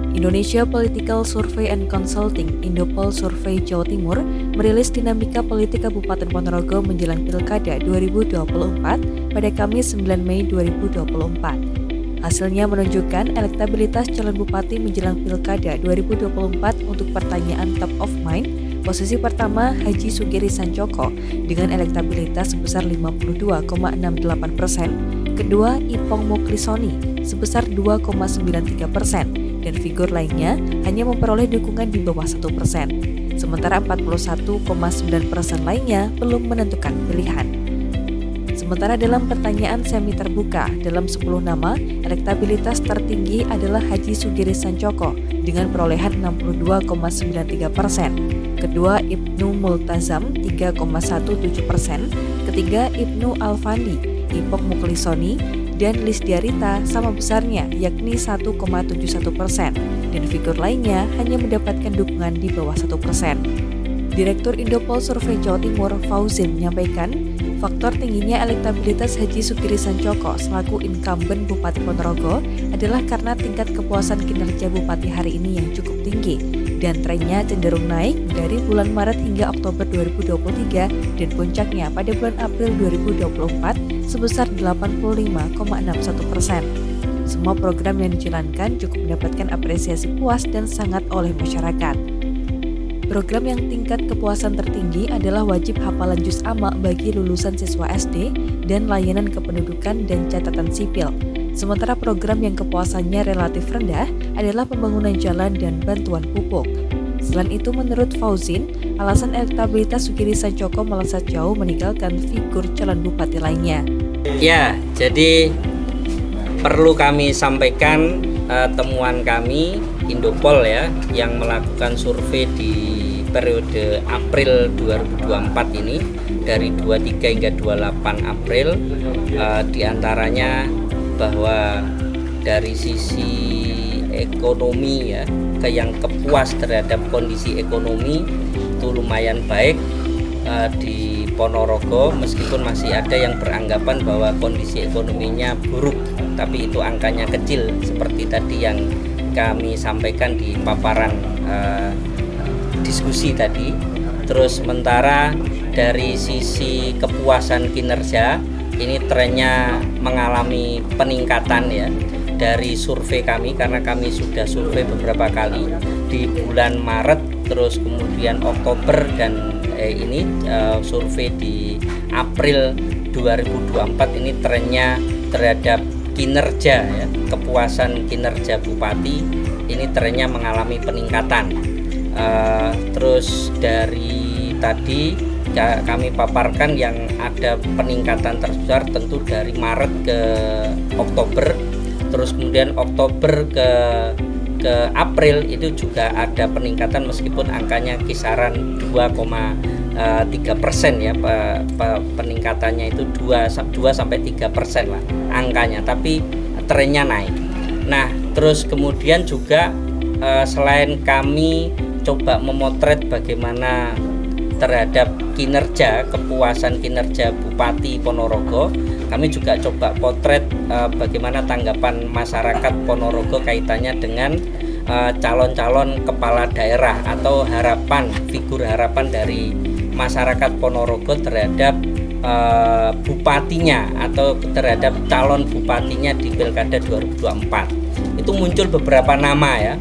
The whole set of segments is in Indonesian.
Indonesia Political Survey and Consulting Indopol Survey Jawa Timur merilis dinamika politik Kabupaten Ponorogo menjelang Pilkada 2024 pada Kamis 9 Mei 2024. Hasilnya menunjukkan elektabilitas calon bupati menjelang Pilkada 2024 untuk pertanyaan top of mind. Posisi pertama Haji Sugiri Sancoko dengan elektabilitas sebesar 52,68%, kedua Ipong Muklisoni sebesar 2,93%, dan figur lainnya hanya memperoleh dukungan di bawah 1%. Sementara 41,9% lainnya belum menentukan pilihan. Sementara dalam pertanyaan semi terbuka, dalam 10 nama, elektabilitas tertinggi adalah Haji Sugiri Sancoko dengan perolehan 62,93%, kedua Ibnu Multazam 3,17%, ketiga Ibnu Alfandi, Ipong Muklisoni, dan Lisdiarita sama besarnya yakni 1,71%, dan figur lainnya hanya mendapatkan dukungan di bawah 1%. Direktur Indopol Survey Jawa Timur Fauzin menyampaikan, faktor tingginya elektabilitas Haji Sugiri Sancoko selaku incumbent Bupati Ponorogo adalah karena tingkat kepuasan kinerja Bupati hari ini yang cukup tinggi dan trennya cenderung naik dari bulan Maret hingga Oktober 2023 dan puncaknya pada bulan April 2024 sebesar 85,61%. Semua program yang dijalankan cukup mendapatkan apresiasi puas dan sangat oleh masyarakat. Program yang tingkat kepuasan tertinggi adalah wajib hafalan juz amma bagi lulusan siswa SD dan layanan kependudukan dan catatan sipil. Sementara program yang kepuasannya relatif rendah adalah pembangunan jalan dan bantuan pupuk. Selain itu, menurut Fauzin, alasan elektabilitas Sugiri Sancoko melesat jauh meninggalkan figur calon bupati lainnya. Ya, jadi perlu kami sampaikan temuan kami Indopol ya yang melakukan survei di periode April 2024 ini dari 23 hingga 28 April diantaranya bahwa dari sisi ekonomi ya yang kepuas terhadap kondisi ekonomi itu lumayan baik di Ponorogo, meskipun masih ada yang beranggapan bahwa kondisi ekonominya buruk, tapi itu angkanya kecil seperti tadi yang kami sampaikan di paparan diskusi tadi. Terus sementara dari sisi kepuasan kinerja ini trennya mengalami peningkatan ya dari survei kami, karena kami sudah survei beberapa kali di bulan Maret, terus kemudian Oktober, dan ini survei di April 2024 ini trennya terhadap kinerja ya, kepuasan kinerja bupati ini trennya mengalami peningkatan. Terus dari tadi kami paparkan yang ada peningkatan terbesar tentu dari Maret ke Oktober, terus kemudian Oktober ke April itu juga ada peningkatan meskipun angkanya kisaran 2,3% ya, peningkatannya itu 2-3% lah angkanya, tapi trennya naik. Nah, terus kemudian juga selain kami coba memotret bagaimana terhadap kinerja, kepuasan kinerja Bupati Ponorogo, kami juga coba potret bagaimana tanggapan masyarakat Ponorogo kaitannya dengan calon-calon kepala daerah atau harapan, figur harapan dari masyarakat Ponorogo terhadap bupatinya atau terhadap calon bupatinya di Pilkada 2024. Itu muncul beberapa nama ya,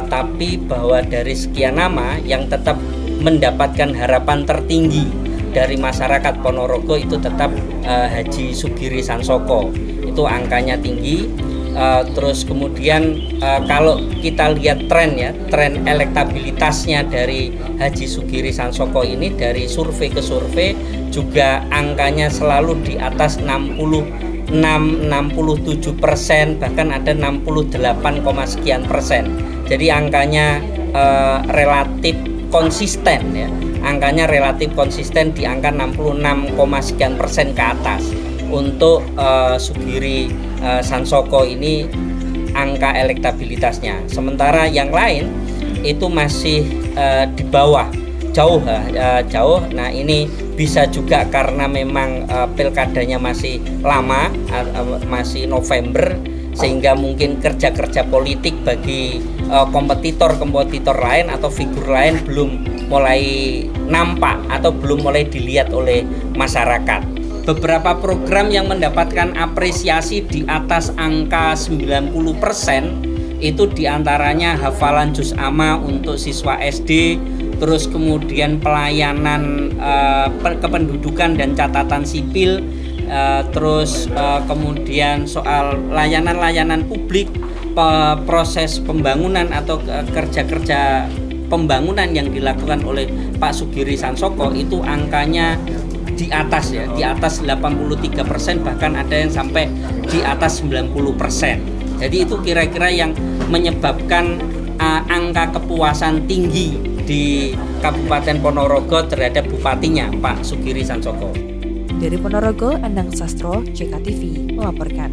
tapi bahwa dari sekian nama yang tetap mendapatkan harapan tertinggi dari masyarakat Ponorogo itu tetap Haji Sugiri Sancoko, itu angkanya tinggi. Terus kemudian kalau kita lihat tren elektabilitasnya dari Haji Sugiri Sancoko ini dari survei ke survei juga angkanya selalu di atas 67%, bahkan ada 68, sekian persen. Jadi angkanya relatif konsisten ya. Angkanya relatif konsisten di angka 66, sekian persen ke atas. Untuk Sugiri Sancoko ini angka elektabilitasnya. Sementara yang lain itu masih di bawah, jauh. Nah, ini bisa juga karena memang pilkadanya masih lama, masih November, sehingga mungkin kerja-kerja politik bagi kompetitor-kompetitor lain atau figur lain belum mulai nampak atau belum mulai dilihat oleh masyarakat. Beberapa program yang mendapatkan apresiasi di atas angka 90% itu diantaranya hafalan juz amma untuk siswa SD, terus kemudian pelayanan kependudukan dan catatan sipil, terus kemudian soal layanan-layanan publik, proses pembangunan atau kerja-kerja pembangunan yang dilakukan oleh Pak Sugiri Sansoko itu angkanya di atas ya, di atas 83%, bahkan ada yang sampai di atas 90%. Jadi itu kira-kira yang menyebabkan angka kepuasan tinggi di Kabupaten Ponorogo terhadap bupatinya Pak Sugiri Sansoko. Dari Ponorogo, Endang Sastro, JKTV melaporkan.